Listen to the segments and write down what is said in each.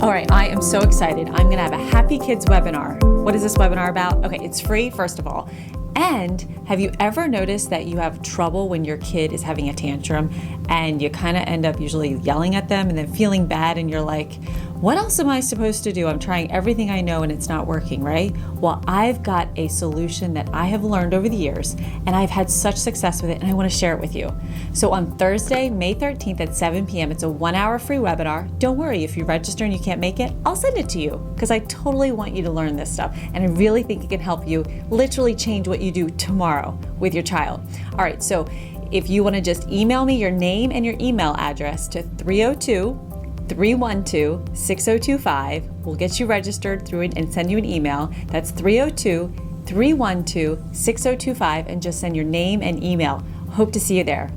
All right, I am so excited. I'm going to have a Happy Kids webinar. What is this webinar about? Okay, it's free, first of all. And have you ever noticed that you have trouble when your kid is having a tantrum and you kind of end up usually yelling at them and then feeling bad and you're like, what else am I supposed to do? I'm trying everything I know and it's not working, right? Well, I've got a solution that I have learned over the years and I've had such success with it and I want to share it with you. So on Thursday, May 13th at 7 p.m., it's a 1-hour free webinar. Don't worry, if you register and you can't make it, I'll send it to you because I totally want you to learn this stuff. And I really think it can help you literally change what you do tomorrow with your child. All right, so if you want to just email me your name and your email address to 302-312-6025. We'll get you registered through it and send you an email. That's 302-312-6025 and just send your name and email. Hope to see you there.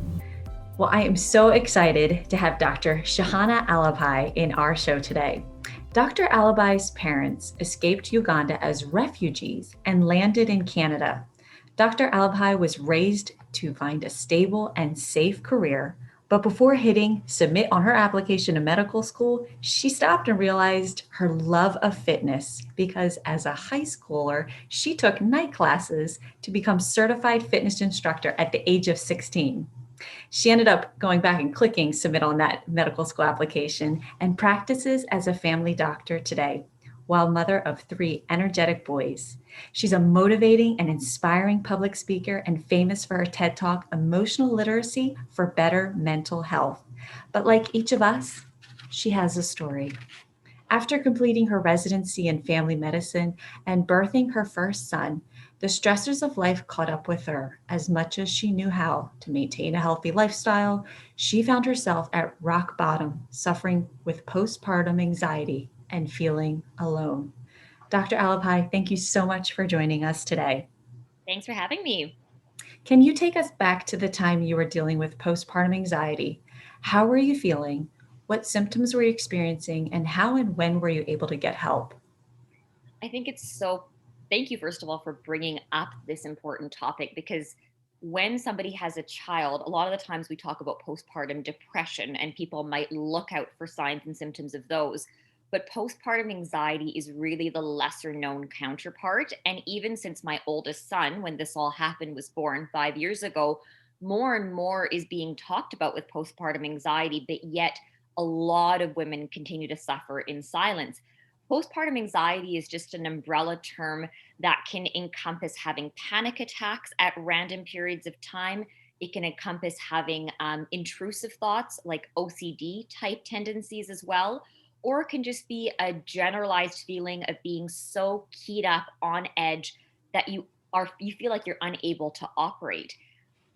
Well, I am so excited to have Dr. Shahana Alibhai in our show today. Dr. Alibhai's parents escaped Uganda as refugees and landed in Canada. Dr. Alibhai was raised to find a stable and safe career, but before hitting submit on her application to medical school, she stopped and realized her love of fitness because as a high schooler, she took night classes to become certified fitness instructor at the age of 16. She ended up going back and clicking submit on that medical school application and practices as a family doctor today, while mother of 3 energetic boys. She's a motivating and inspiring public speaker and famous for her TED Talk, Emotional Literacy for Better Mental Health. But like each of us, she has a story. After completing her residency in family medicine and birthing her first son, the stressors of life caught up with her. As much as she knew how to maintain a healthy lifestyle, she found herself at rock bottom, suffering with postpartum anxiety and feeling alone. Dr. Alibhai, thank you so much for joining us today. Thanks for having me. Can you take us back to the time you were dealing with postpartum anxiety? How were you feeling? What symptoms were you experiencing? And how and when were you able to get help? Thank you, first of all, for bringing up this important topic because when somebody has a child, a lot of the times we talk about postpartum depression and people might look out for signs and symptoms of those. But postpartum anxiety is really the lesser known counterpart. And even since my oldest son, when this all happened, was born 5 years ago, more and more is being talked about with postpartum anxiety, but yet a lot of women continue to suffer in silence. Postpartum anxiety is just an umbrella term that can encompass having panic attacks at random periods of time. It can encompass having intrusive thoughts like OCD type tendencies as well, or it can just be a generalized feeling of being so keyed up on edge that you feel like you're unable to operate.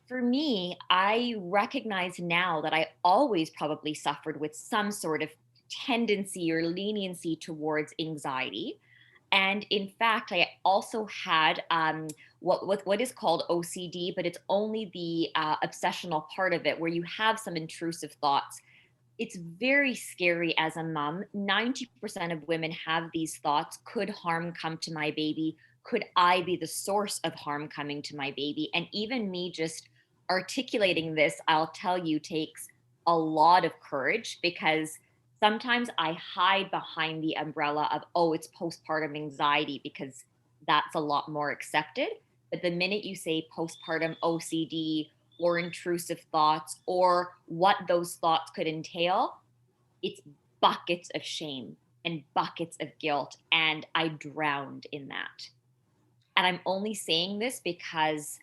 For me, I recognize now that I always probably suffered with some sort of tendency or leniency towards anxiety. And in fact, I also had what is called OCD, but it's only the obsessional part of it where you have some intrusive thoughts. It's very scary as a mom. 90% of women have these thoughts. Could harm come to my baby? Could I be the source of harm coming to my baby? And even me just articulating this, I'll tell you, takes a lot of courage because sometimes I hide behind the umbrella of, oh, it's postpartum anxiety because that's a lot more accepted. But the minute you say postpartum OCD or intrusive thoughts or what those thoughts could entail, it's buckets of shame and buckets of guilt. And I drowned in that. And I'm only saying this because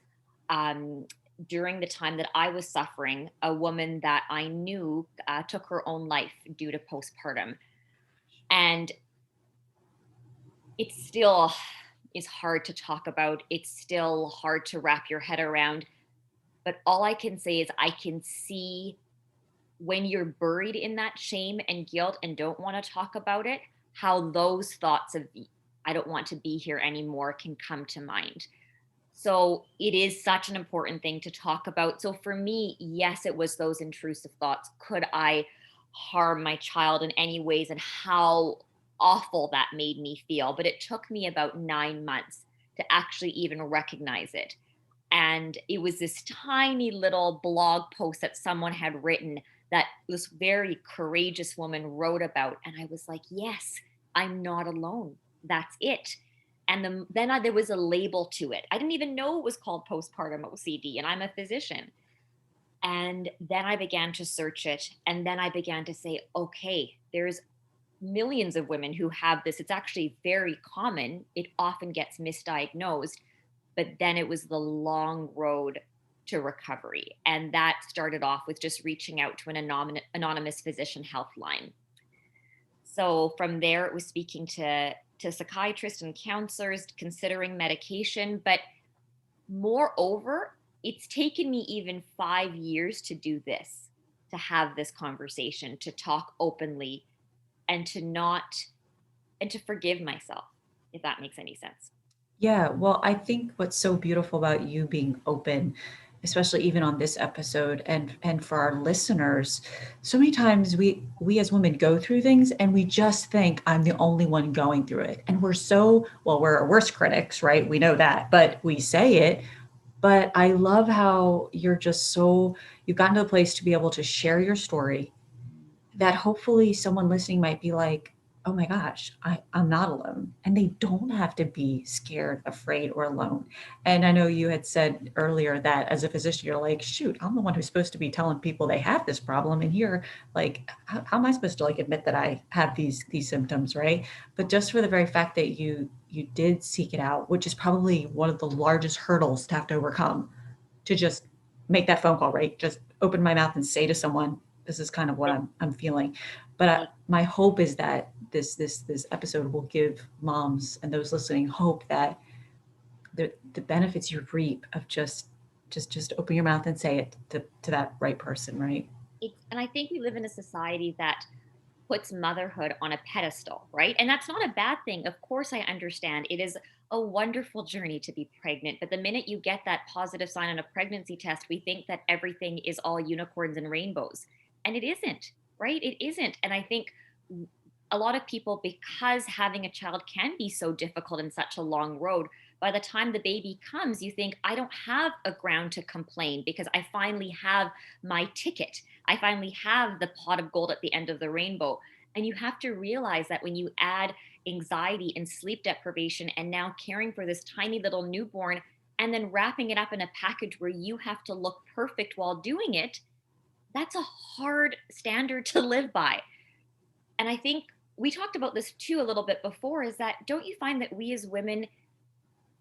during the time that I was suffering, a woman that I knew took her own life due to postpartum. And it still is hard to talk about. It's still hard to wrap your head around. But all I can say is I can see when you're buried in that shame and guilt and don't want to talk about it, how those thoughts of, I don't want to be here anymore, can come to mind. So it is such an important thing to talk about. So for me, yes, it was those intrusive thoughts. Could I harm my child in any ways, and how awful that made me feel? But it took me about 9 months to actually even recognize it. And it was this tiny little blog post that someone had written that this very courageous woman wrote about. And I was like, yes, I'm not alone. That's it. And there was a label to it. I didn't even know it was called postpartum OCD, and I'm a physician. And then I began to search it. And then I began to say, okay, there's millions of women who have this. It's actually very common. It often gets misdiagnosed, but then it was the long road to recovery. And that started off with just reaching out to an anonymous physician health line. So from there, it was speaking to psychiatrists and counselors, considering medication. But moreover, it's taken me even 5 years to do this, to have this conversation, to talk openly, and to not, and to forgive myself, if that makes any sense. Yeah, well, I think what's so beautiful about you being open, especially even on this episode, and for our listeners, so many times we as women go through things and we just think I'm the only one going through it. And we're so, well, we're our worst critics, right? We know that, but we say it. But I love how you've gotten to a place to be able to share your story, that hopefully someone listening might be like, oh my gosh, I'm not alone. And they don't have to be scared, afraid, or alone. And I know you had said earlier that as a physician, you're like, shoot, I'm the one who's supposed to be telling people they have this problem. And here, like, how am I supposed to like admit that I have these symptoms, right? But just for the very fact that you did seek it out, which is probably one of the largest hurdles to have to overcome, to just make that phone call, right? Just open my mouth and say to someone, this is kind of what I'm feeling. But my hope is that this episode will give moms and those listening hope that the benefits you reap of just open your mouth and say it to that right person, right? And I think we live in a society that puts motherhood on a pedestal, right? And that's not a bad thing. Of course, I understand it is a wonderful journey to be pregnant. But the minute you get that positive sign on a pregnancy test, we think that everything is all unicorns and rainbows. And it isn't, right? It isn't. And I think a lot of people, because having a child can be so difficult and such a long road, by the time the baby comes, you think, I don't have a ground to complain because I finally have my ticket. I finally have the pot of gold at the end of the rainbow. And you have to realize that when you add anxiety and sleep deprivation and now caring for this tiny little newborn and then wrapping it up in a package where you have to look perfect while doing it, that's a hard standard to live by. And I think we talked about this too a little bit before, is that don't you find that we as women,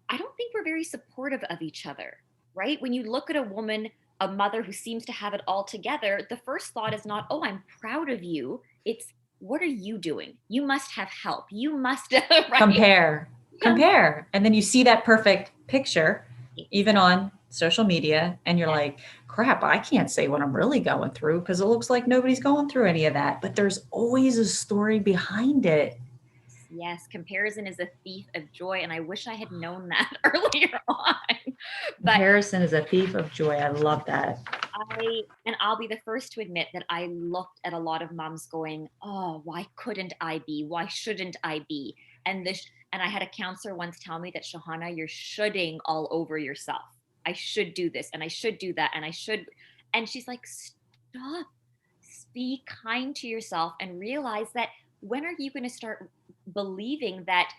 I don't think we're very supportive of each other, right? When you look at a woman, a mother who seems to have it all together, the first thought is not, oh, I'm proud of you. It's, what are you doing? You must have help. You must, right? Compare. And then you see that perfect picture, even Exactly. on social media, and you're like, crap, I can't say what I'm really going through because it looks like nobody's going through any of that. But there's always a story behind it. Yes, comparison is a thief of joy. And I wish I had known that earlier on. But Comparison is a thief of joy. I love that. I'll be the first to admit that I looked at a lot of moms going, oh, why couldn't I be? Why shouldn't I be? And I had a counselor once tell me that, Shahana, you're shoulding all over yourself. I should do this and I should do that and I should. And she's like, stop, be kind to yourself and realize that, when are you going to start believing that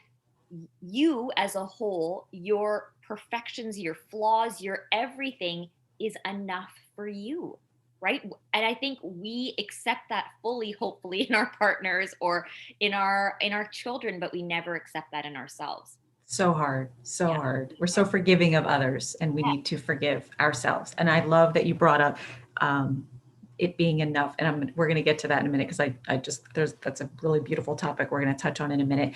you as a whole, your perfections, your flaws, your everything is enough for you, right? And I think we accept that fully, hopefully, in our partners or in our children, but we never accept that in ourselves. So hard, so Yeah. hard. We're so forgiving of others, and we Yeah. need to forgive ourselves. And I love that you brought up it being enough. And we're going to get to that in a minute because that's a really beautiful topic we're going to touch on in a minute.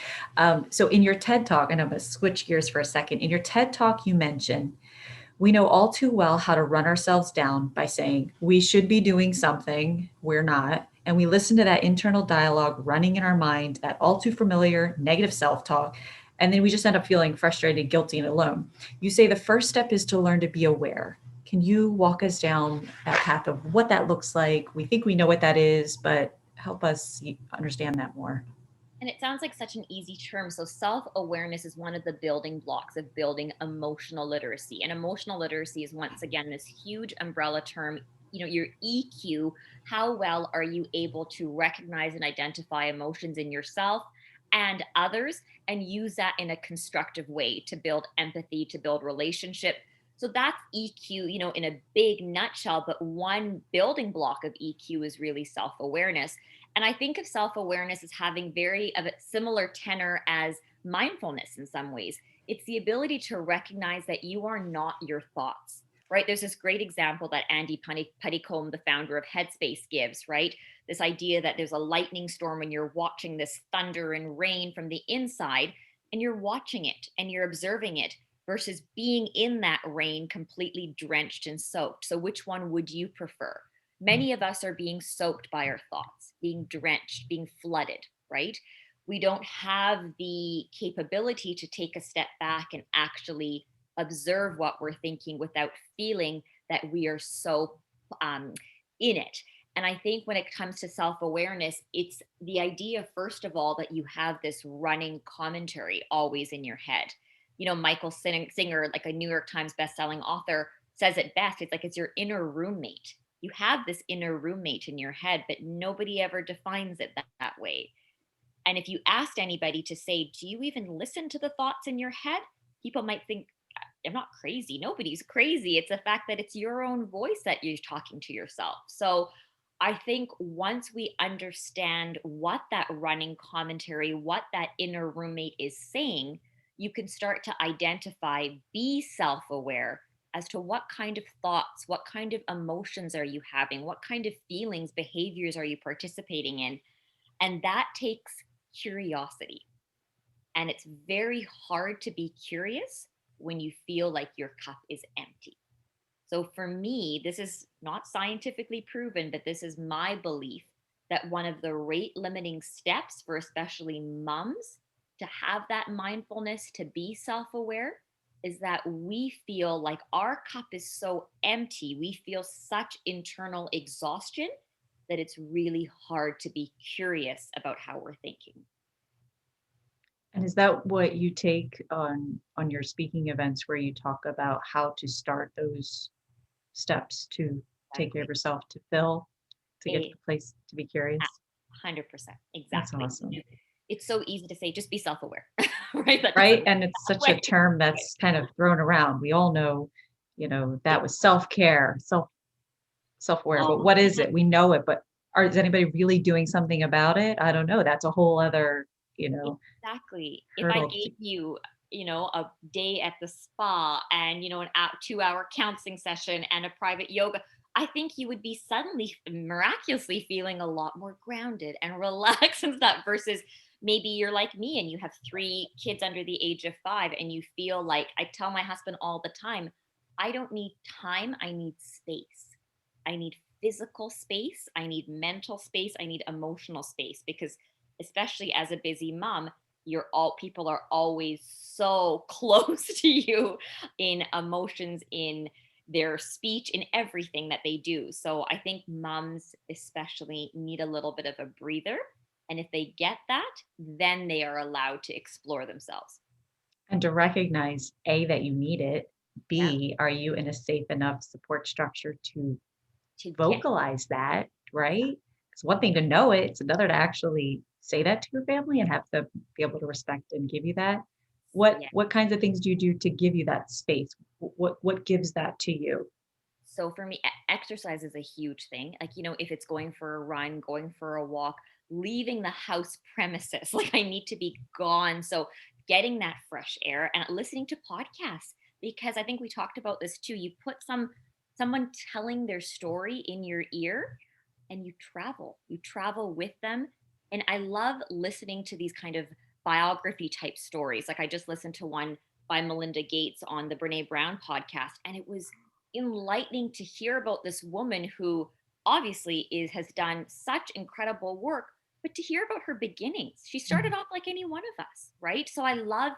So in your TED Talk, and I'm going to switch gears for a second. In your TED Talk, you mentioned, we know all too well how to run ourselves down by saying we should be doing something, we're not. And we listen to that internal dialogue running in our mind, that all too familiar negative self talk. And then we just end up feeling frustrated, guilty, and alone. You say the first step is to learn to be aware. Can you walk us down that path of what that looks like? We think we know what that is, but help us understand that more. And it sounds like such an easy term. So, self awareness is one of the building blocks of building emotional literacy. And emotional literacy is, once again, this huge umbrella term. your EQ. How well are you able to recognize and identify emotions in yourself and others, and use that in a constructive way to build empathy, to build relationship? So that's EQ, in a big nutshell. But one building block of EQ is really self awareness. And I think of self awareness as having very of a similar tenor as mindfulness in some ways. It's the ability to recognize that you are not your thoughts, right? There's this great example that Andy Puttycombe, the founder of Headspace, gives, right? This idea that there's a lightning storm and you're watching this thunder and rain from the inside, and you're watching it and you're observing it versus being in that rain completely drenched and soaked. So, which one would you prefer? Many of us are being soaked by our thoughts, being drenched, being flooded, right? We don't have the capability to take a step back and actually observe what we're thinking without feeling that we are so um, in it. And I think when it comes to self awareness, it's the idea, first of all, that you have this running commentary always in your head. Michael Singer, like a New York Times bestselling author, says it best. It's like it's your inner roommate. You have this inner roommate in your head, but nobody ever defines it that way. And if you asked anybody to say, do you even listen to the thoughts in your head? People might think, I'm not crazy. Nobody's crazy. It's the fact that it's your own voice that you're talking to yourself. So I think once we understand what that running commentary, what that inner roommate is saying, you can start to identify, be self aware as to what kind of thoughts, what kind of emotions are you having, what kind of feelings, behaviors are you participating in. And that takes curiosity. And it's very hard to be curious when you feel like your cup is empty. So for me, this is not scientifically proven, but this is my belief that one of the rate limiting steps for especially moms to have that mindfulness, to be self aware, is that we feel like our cup is so empty. We feel such internal exhaustion that it's really hard to be curious about how we're thinking. And is that what you take on your speaking events where you talk about how to start those steps to take care of Exactly. yourself, to fill, to get to A the place to be curious? 100%. That's Exactly. awesome. It's so easy to say, just be self aware, right? That Right? doesn't And it's such a way. term that's kind of thrown around. We all know, that was self-care, self-aware, but Oh, what is it? We know it, but is anybody really doing something about it? I don't know. That's a whole other, exactly. If I hurdle to. gave you, a day at the spa and, an out 2 hour counseling session and a private yoga, I think you would be suddenly miraculously feeling a lot more grounded and relaxed and stuff versus maybe you're like me and you have 3 kids under the age of 5 and you feel like I tell my husband all the time, I don't need time, I need space. I need physical space, I need mental space, I need emotional space because especially as a busy mom, people are always so close to you in emotions, in their speech, in everything that they do. So I think moms especially need a little bit of a breather. And if they get that, then they are allowed to explore themselves. And to recognize A, that you need it, Yeah. B, are you in a safe enough support structure to To get, vocalize that, right? It's one thing to know it, it's another to actually say that to your family and have them be able to respect and give you that. What yeah. what kinds of things do you do to give you that space? What gives that to you? So for me, exercise is a huge thing. Like, if it's going for a run, going for a walk, leaving the house premises, like I need to be gone. So getting that fresh air and listening to podcasts, because I think we talked about this too. You put someone telling their story in your ear and you travel with them. And I love listening to these kind of biography type stories. Like I just listened to one by Melinda Gates on the Brene Brown podcast, and it was enlightening to hear about this woman who obviously has done such incredible work, but to hear about her beginnings. She started Mhm. off like any one of us, right? So I love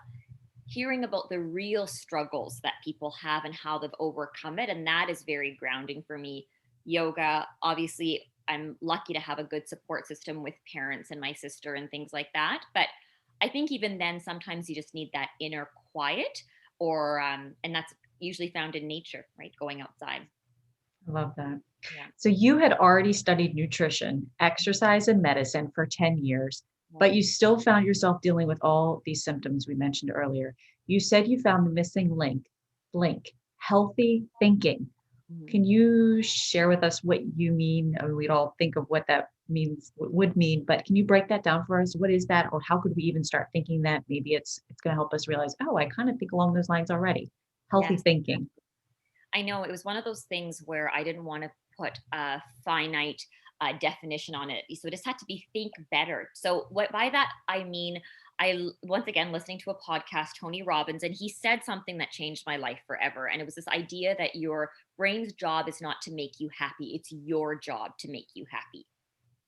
hearing about the real struggles that people have and how they've overcome it. And that is very grounding for me. Yoga, obviously, I'm lucky to have a good support system with parents and my sister and things like that. But I think even then, sometimes you just need that inner quiet, and that's usually found in nature, right? Going outside. I love that. Yeah. So you had already studied nutrition, exercise, and medicine for 10 years, Yeah. but you still found yourself dealing with all these symptoms we mentioned earlier. You said you found the missing link, blink, healthy thinking. Mhm. Can you share with us what you mean? I mean, we'd all think of what that means, would mean, but can you break that down for us? What is that, or how could we even start thinking that? Maybe it's going to help us realize, oh, I kind of think along those lines already. Healthy Yes. thinking. I know it was one of those things where I didn't want to put a finite definition on it. So it just had to be think better. So what by that I mean, once again listening to a podcast, Tony Robbins, and he said something that changed my life forever. And it was this idea that your brain's job is not to make you happy; it's your job to make you happy.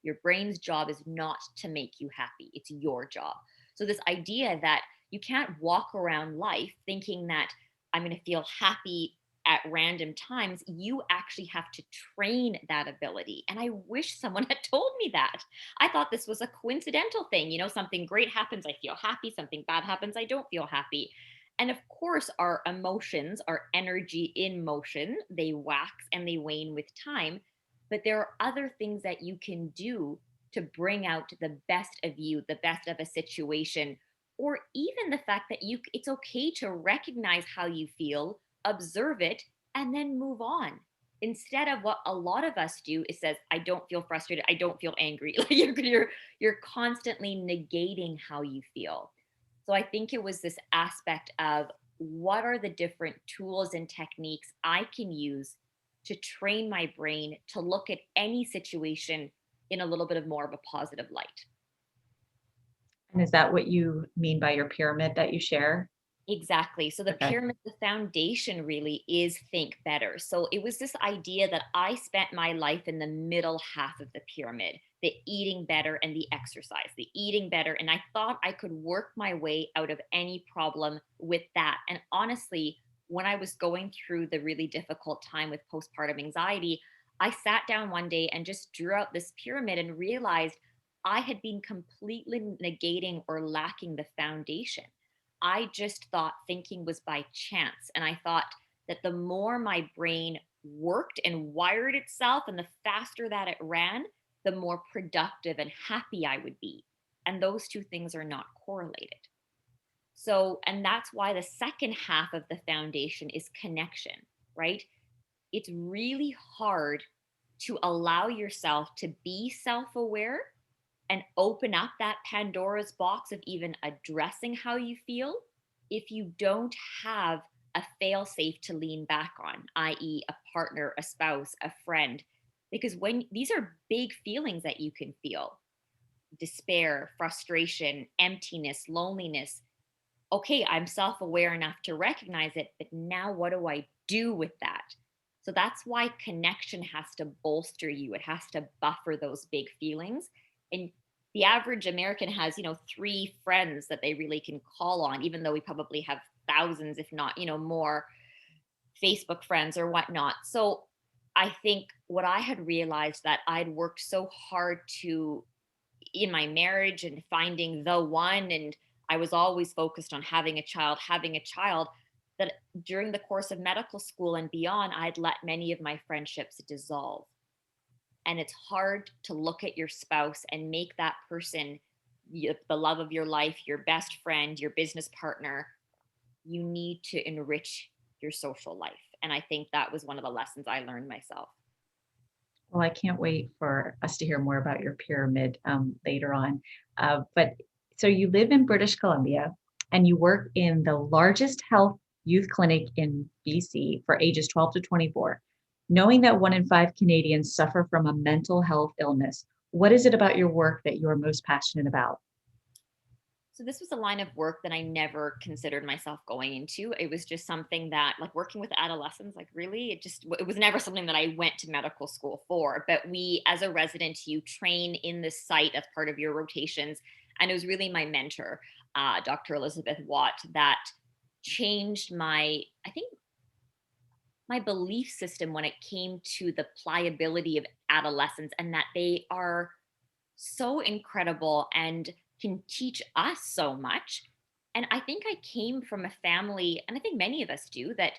Your brain's job is not to make you happy; it's your job. So this idea that you can't walk around life thinking that I'm going to feel happy at random times, you actually have to train that ability. And I wish someone had told me that. I thought this was a coincidental thing. Something great happens, I feel happy. Something bad happens, I don't feel happy. And of course, our emotions, our energy in motion, they wax and they wane with time. But there are other things that you can do to bring out the best of you, the best of a situation, or even the fact that it's okay to recognize how you feel, observe it, and then move on. Instead of what a lot of us do is says, I don't feel frustrated, I don't feel angry. Like you're constantly negating how you feel. So I think it was this aspect of what are the different tools and techniques I can use to train my brain to look at any situation in a little bit of more of a positive light. And is that what you mean by your pyramid that you share? Exactly. So the Okay. pyramid, the foundation really is think better. So it was this idea that I spent my life in the middle half of the pyramid, the eating better and the exercise, the eating better. And I thought I could work my way out of any problem with that. And honestly, when I was going through the really difficult time with postpartum anxiety, I sat down one day and just drew out this pyramid and realized I had been completely negating or lacking the foundation. I just thought thinking was by chance. And I thought that the more my brain worked and wired itself and the faster that it ran, the more productive and happy I would be. And those two things are not correlated. So, and that's why the second half of the foundation is connection, right? It's really hard to allow yourself to be self aware and open up that Pandora's box of even addressing how you feel if you don't have a fail safe to lean back on, i.e., a partner, a spouse, a friend. Because when these are big feelings that you can feel, despair, frustration, emptiness, loneliness. Okay, I'm self aware enough to recognize it, but now what do I do with that? So that's why connection has to bolster you. It has to buffer those big feelings. And the average American has, three friends that they really can call on, even though we probably have thousands, if not, more Facebook friends or whatnot. So I think what I had realized that I'd worked so hard to in my marriage and finding the one, and I was always focused on having a child, that during the course of medical school and beyond, I'd let many of my friendships dissolve. And it's hard to look at your spouse and make that person the love of your life, your best friend, your business partner. You need to enrich your social life. And I think that was one of the lessons I learned myself. Well, I can't wait for us to hear more about your pyramid later on. But so you live in British Columbia and you work in the largest health youth clinic in BC for ages 12 to 24. Knowing that 1 in 5 Canadians suffer from a mental health illness, what is it about your work that you're most passionate about? So this was a line of work that I never considered myself going into. It was just something that, like, working with adolescents, like, really, it was never something that I went to medical school for. But we, as a resident, you train in the site as part of your rotations, and it was really my mentor, Dr. Elizabeth Watt, that changed I think, my belief system when it came to the pliability of adolescents, and that they are so incredible and can teach us so much. And I think I came from a family, and I think many of us do, that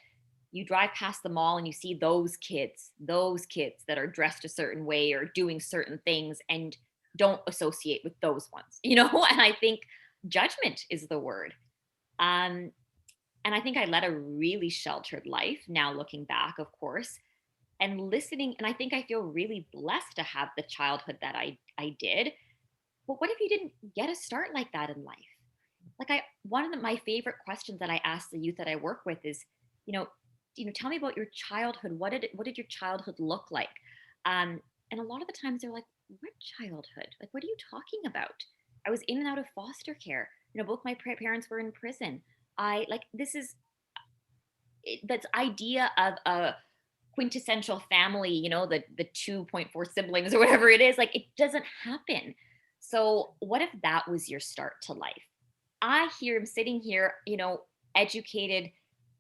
You drive past the mall and you see those kids that are dressed a certain way or doing certain things, and don't associate with those ones, And I think judgment is the word. Um, and I think I led a really sheltered life now looking back, of course, and listening. And I think I feel really blessed to have the childhood that I did. But what if you didn't get a start like that in life? Like one of my favorite questions that I ask the youth that I work with is, you know, tell me about your childhood. What did your childhood look like? And a lot of the times they're like, what childhood? Like, what are you talking about? I was in and out of foster care. Both my parents were in prison. I like this is That's idea of a quintessential family, the 2.4 siblings or whatever it is, like it doesn't happen. So what if that was your start to life? I hear him sitting here, educated,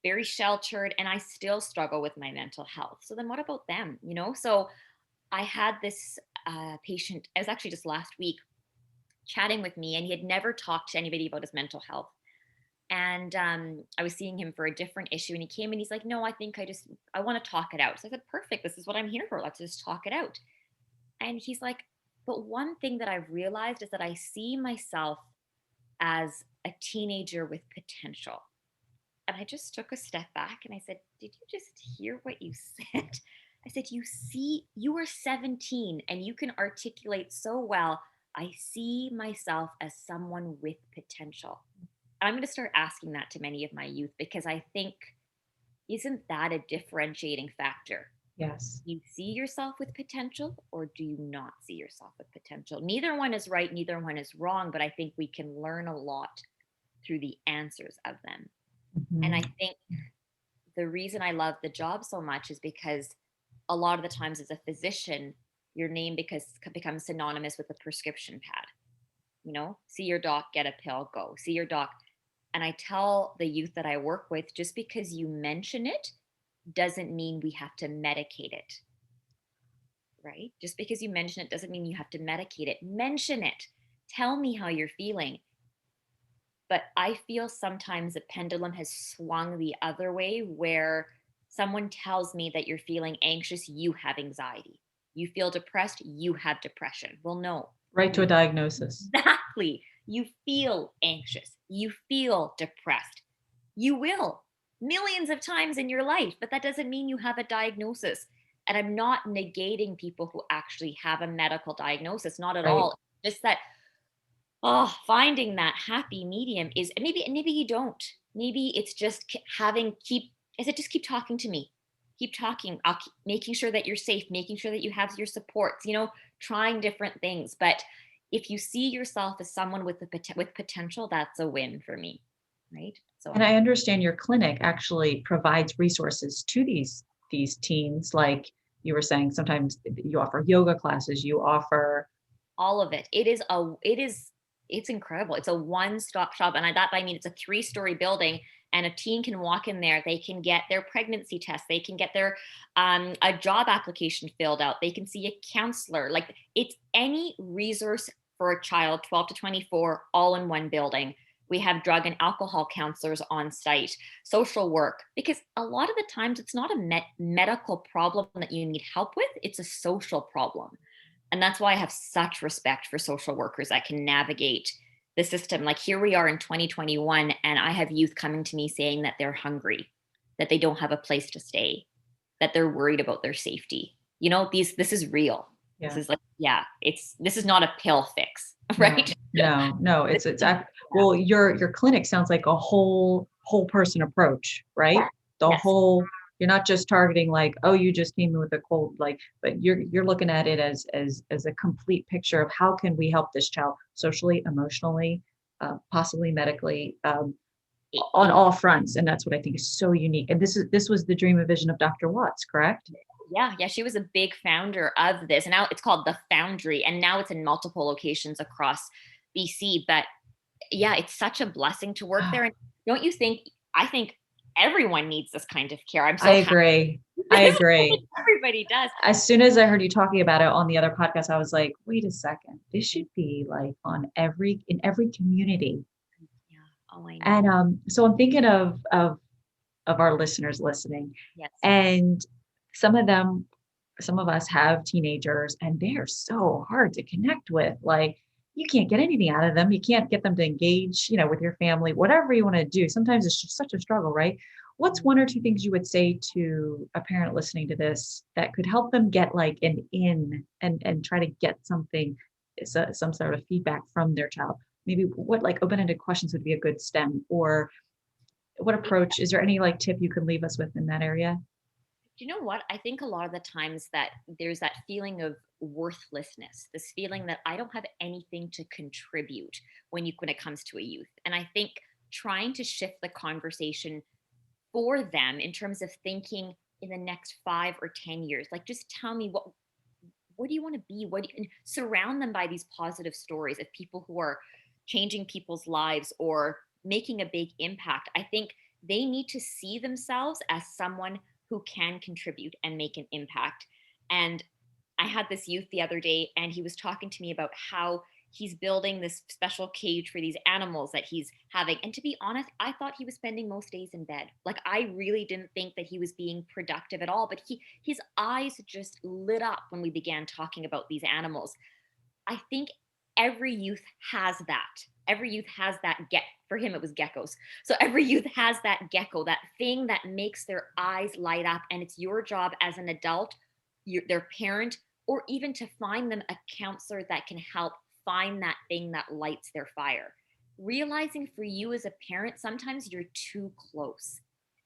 very sheltered, and I still struggle with my mental health. So then what about them? So I had this patient, it was actually just last week, chatting with me, and he had never talked to anybody about his mental health. And I was seeing him for a different issue, and he came and he's like, no, I think I want to talk it out. So I said, perfect. This is what I'm here for. Let's just talk it out. And he's like, but one thing that I've realized is that I see myself as a teenager with potential. And I just took a step back and I said, did you just hear what you said? I said, you are 17 and you can articulate so well. I see myself as someone with potential. I'm going to start asking that to many of my youth, because I think, isn't that a differentiating factor? Yes. You see yourself with potential, or do you not see yourself with potential? Neither one is right, neither one is wrong, but I think we can learn a lot through the answers of them. Mm-hmm. And I think the reason I love the job so much is because a lot of the times as a physician, your name becomes synonymous with a prescription pad. See your doc, get a pill, go. See your doc. And I tell the youth that I work with, just because you mention it doesn't mean we have to medicate it, right? Just because you mention it doesn't mean you have to medicate it. Mention it. Tell me how you're feeling. But I feel sometimes the pendulum has swung the other way, where someone tells me that you're feeling anxious, you have anxiety. You feel depressed, you have depression. Well, no. Right to a diagnosis. Exactly. You feel anxious. You feel depressed. You will millions of times in your life, but that doesn't mean you have a diagnosis. And I'm not negating people who actually have a medical diagnosis, not at all. Just that, finding that happy medium is maybe you don't. Maybe it's just just keep talking to me. Keep talking. Making sure that you're safe, making sure that you have your supports, trying different things. But if you see yourself as someone with potential, that's a win for me, right? So, and I understand your clinic actually provides resources to these teens, like you were saying. Sometimes you offer yoga classes, you offer all of it. It's incredible. It's a one-stop shop, and I mean it's a 3-story building. And a teen can walk in there. They can get their pregnancy test. They can get their a job application filled out. They can see a counselor. Like, it's any resource for a child, 12 to 24, all in one building. We have drug and alcohol counselors on site, social work, because a lot of the times it's not a medical problem that you need help with. It's a social problem. And that's why I have such respect for social workers that can navigate the system. Like, here we are in 2021, and I have youth coming to me saying that they're hungry, that they don't have a place to stay, that they're worried about their safety. This is real. Yeah. This is like, this is not a pill fix, right? No, it's well, your clinic sounds like a whole person approach, right? Whole, you're not just targeting like, oh, you just came in with a cold, but you're looking at it as a complete picture of how can we help this child socially, emotionally, possibly medically, on all fronts. And that's what I think is so unique. And this was the dream and vision of Dr. Watts, correct? Yeah, she was a big founder of this. And now it's called The Foundry, and now it's in multiple locations across BC. But yeah, it's such a blessing to work there. And don't you think, I think everyone needs this kind of care. I agree. Everybody does. As soon as I heard you talking about it on the other podcast, I was like, wait a second, this should be like in every community. Yeah. Oh, I know. And so I'm thinking of of our listeners listening. Yes. And some of them, some of us have teenagers and they're so hard to connect with. Like you can't get anything out of them. You can't get them to engage, with your family, whatever you want to do. Sometimes it's just such a struggle, right? What's one or two things you would say to a parent listening to this that could help them get like an in and try to get something, some sort of feedback from their child? Maybe what like open-ended questions would be a good stem, or what approach, is there any like tip you could leave us with in that area? You know what? I think a lot of the times that there's that feeling of worthlessness, this feeling that I don't have anything to contribute when it comes to a youth. And I think trying to shift the conversation for them in terms of thinking in the next 5 or 10 years, like just tell me what do you want to be? What do you, and surround them by these positive stories of people who are changing people's lives or making a big impact. I think they need to see themselves as someone who can contribute and make an impact. And I had this youth the other day, and he was talking to me about how he's building this special cage for these animals that he's having. And to be honest, I thought he was spending most days in bed. Like I really didn't think that he was being productive at all, but his eyes just lit up when we began talking about these animals. I think every youth has that. Every youth has that for him it was geckos. So every youth has that gecko, that thing that makes their eyes light up, and it's your job as an adult, their parent, or even to find them a counselor that can help find that thing that lights their fire. Realizing for you as a parent, sometimes you're too close.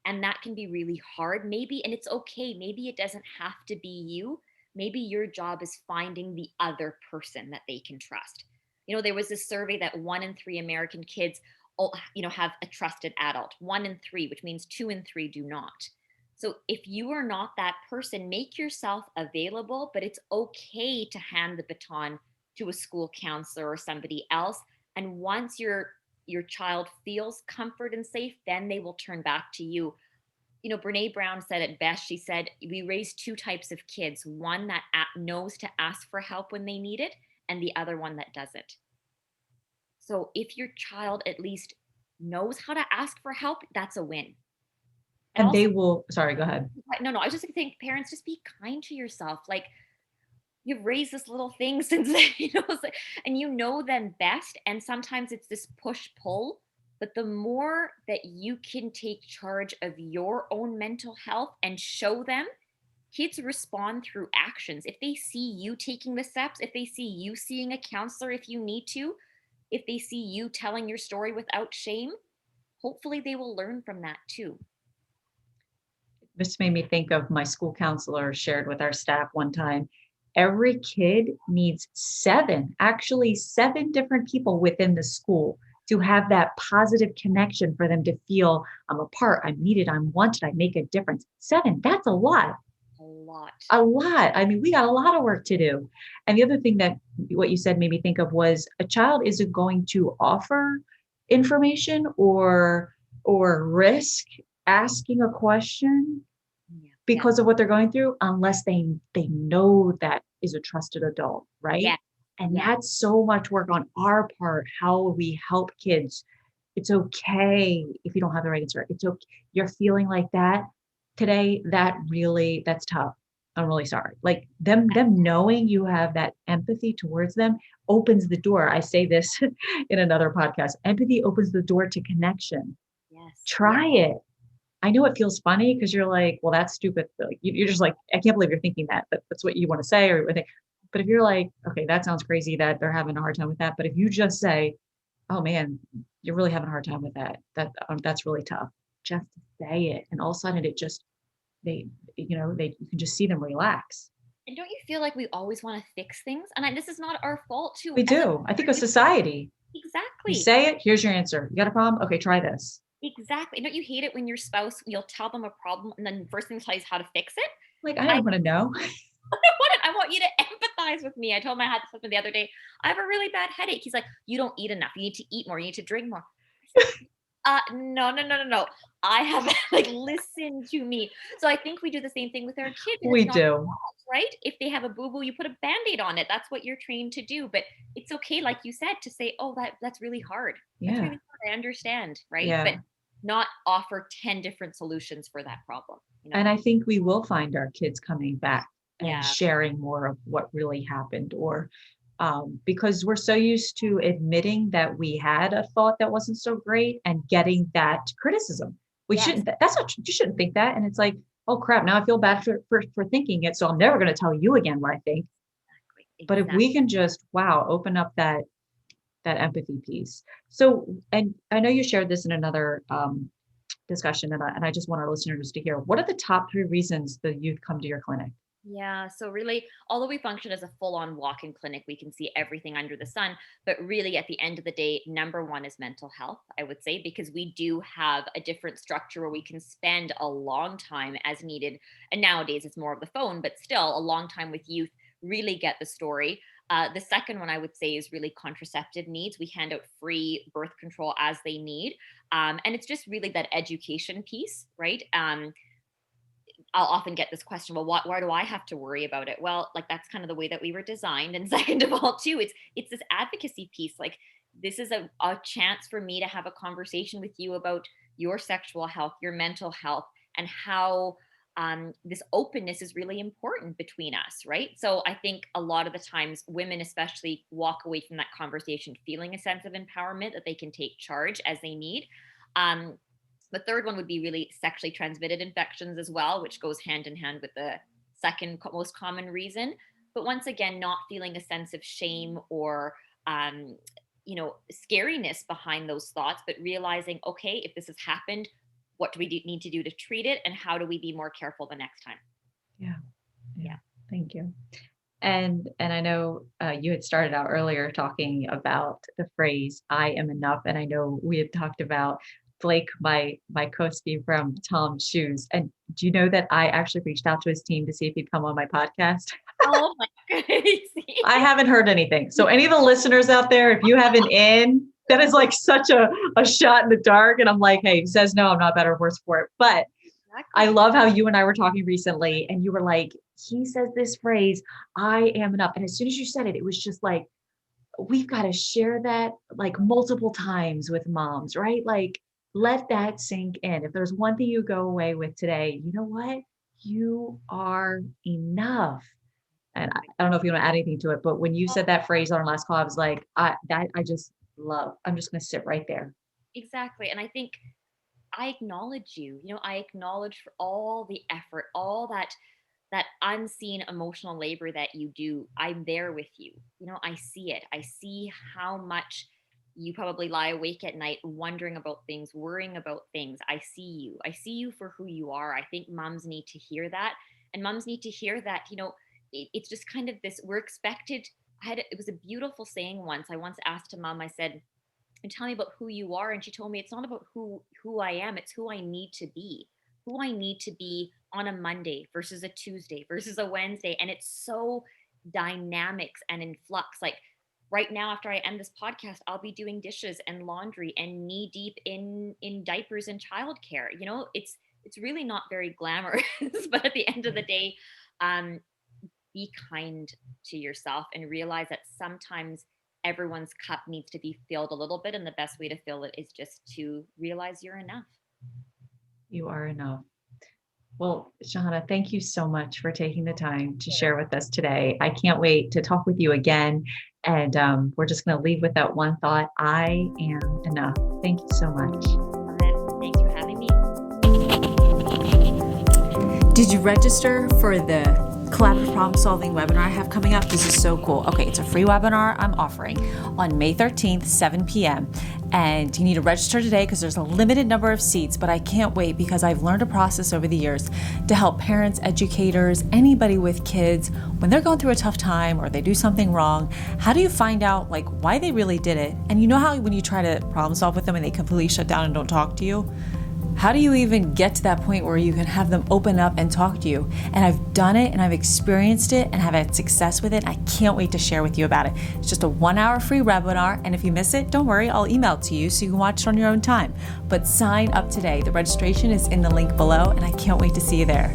And that can be really hard, maybe, and it's okay. Maybe it doesn't have to be you. Maybe your job is finding the other person that they can trust. There was this survey that 1 in 3 American kids, have a trusted adult. 1 in 3, which means 2 in 3 do not. So if you are not that person, make yourself available, but it's okay to hand the baton to a school counselor or somebody else. And once your child feels comfort and safe, then they will turn back to you. Brene Brown said it best. She said, we raise two types of kids, one that knows to ask for help when they need it, and the other one that doesn't. So if your child at least knows how to ask for help, that's a win. And And also, they will, sorry, go ahead. no, I was just going to think, parents, just be kind to yourself. Like, you've raised this little thing since, and you know them best. And sometimes it's this push pull. But the more that you can take charge of your own mental health and show them, kids respond through actions. If they see you taking the steps, if they see you seeing a counselor if you need to, if they see you telling your story without shame, hopefully they will learn from that too. This made me think of my school counselor shared with our staff one time. Every kid needs actually seven different people within the school to have that positive connection for them to feel I'm a part, I'm needed, I'm wanted, I make a difference. 7, that's a lot. A lot. A lot. I mean, we got a lot of work to do. And the other thing that what you said made me think of was a child isn't going to offer information or risk asking a question because of what they're going through unless they know that is a trusted adult, right? Yeah. And that's so much work on our part, how we help kids. It's okay if you don't have the right answer. It's okay. You're feeling like that today. That's tough. I'm really sorry. Like them knowing you have that empathy towards them opens the door. I say this in another podcast. Empathy opens the door to connection. Yes. Try it. I know it feels funny because you're like, well, that's stupid. Like, you're just like, I can't believe you're thinking that, but that's what you want to say. But if you're like, okay, that sounds crazy that they're having a hard time with that. But if you just say, oh man, you're really having a hard time with that. That's really tough. Just say it. And all of a sudden it just, you can just see them relax. And don't you feel like we always want to fix things? And this is not our fault too. We do. I think of society. Exactly. You say it, here's your answer. You got a problem? Okay, try this. Exactly. Don't you hate it when your spouse, you'll tell them a problem and then the first thing to tell you is how to fix it? Like, I don't want to know. I want you to empathize with me. I told my husband the other day, I have a really bad headache. He's like, you don't eat enough. You need to eat more. You need to drink more. No. I have listen to me. So I think we do the same thing with our kids. We do. Right? If they have a boo-boo, you put a Band-Aid on it. That's what you're trained to do. But it's okay, like you said, to say, oh, that's really hard. Yeah. That's really hard. I understand. Right. Yeah. But not offer 10 different solutions for that problem. And I think we will find our kids coming back and Yeah. sharing more of what really happened, or because we're so used to admitting that we had a thought that wasn't so great and getting that criticism. We Yes. shouldn't, that's not, you shouldn't think that. And it's like, oh crap, now I feel bad for thinking it. So I'm never going to tell you again what I think. Exactly. But if we can just, wow, open up that empathy piece. So, and I know you shared this in another discussion, and I just want our listeners to hear, what are the top 3 reasons the youth come to your clinic? Yeah. So really, although we function as a full-on walk-in clinic, we can see everything under the sun. But really, at the end of the day, number one is mental health, I would say, because we do have a different structure where we can spend a long time as needed. And nowadays it's more of the phone, but still a long time with youth, really get the story. The second one I would say is really contraceptive needs. We hand out free birth control as they need. And it's just really that education piece, right? I'll often get this question, well, why do I have to worry about it? Well, like that's kind of the way that we were designed. And second of all, too, it's this advocacy piece. Like this is a chance for me to have a conversation with you about your sexual health, your mental health, and how this openness is really important between us, right? So I think a lot of the times women especially walk away from that conversation feeling a sense of empowerment that they can take charge as they need. Um, the third one would be really sexually transmitted infections as well, which goes hand in hand with the second most common reason. But once again, not feeling a sense of shame or, um, scariness behind those thoughts, but realizing, okay, if this has happened, what do we need to do to treat it? And how do we be more careful the next time? Yeah. Yeah. Thank you. And I know you had started out earlier talking about the phrase "I am enough," and I know we had talked about Blake, my co-ski from Tom's Shoes. And do you know that I actually reached out to his team to see if he'd come on my podcast? Oh my goodness. I haven't heard anything. So any of the listeners out there, if you have an in, that is like such a shot in the dark. And I'm like, hey, he says no, I'm not better or worse for it. But I love how you and I were talking recently and you were like, he says this phrase, "I am enough." And as soon as you said it, it was just like, we've got to share that like multiple times with moms, right? Like, let that sink in. If there's one thing you go away with today, you know what? You are enough. And I don't know if you want to add anything to it, but when you said that phrase on our last call, I was like, I just love, I'm just going to sit right there. Exactly. And I think I acknowledge you. I acknowledge for all the effort, all that unseen emotional labor that you do. I'm there with you. I see it. I see how much you probably lie awake at night wondering about things, worrying about things. I see you. I see you for who you are. I think moms need to hear that. And moms need to hear that, it's just kind of this, we're expected. It was a beautiful saying once. I once asked a mom, I said, and tell me about who you are. And she told me, it's not about who I am. It's who I need to be. Who I need to be on a Monday versus a Tuesday versus a Wednesday. And it's so dynamics and in flux. Like right now, after I end this podcast, I'll be doing dishes and laundry and knee deep in diapers and childcare. It's really not very glamorous, but at the end of the day, be kind to yourself and realize that sometimes everyone's cup needs to be filled a little bit. And the best way to fill it is just to realize you're enough. You are enough. Well, Shahana, thank you so much for taking the time to share with us today. I can't wait to talk with you again. And we're just going to leave with that one thought: I am enough. Thank you so much. Thanks for having me. Did you register for the collaborative problem solving webinar I have coming up? This is so cool. Okay, it's a free webinar I'm offering on May 13th, 7 p.m. And you need to register today because there's a limited number of seats, but I can't wait because I've learned a process over the years to help parents, educators, anybody with kids when they're going through a tough time or they do something wrong. How do you find out like why they really did it? And you know how when you try to problem solve with them and they completely shut down and don't talk to you? How do you even get to that point where you can have them open up and talk to you? And I've done it and I've experienced it and have had success with it. I can't wait to share with you about it. It's just a 1-hour free webinar. And if you miss it, don't worry, I'll email it to you so you can watch it on your own time. But sign up today. The registration is in the link below and I can't wait to see you there.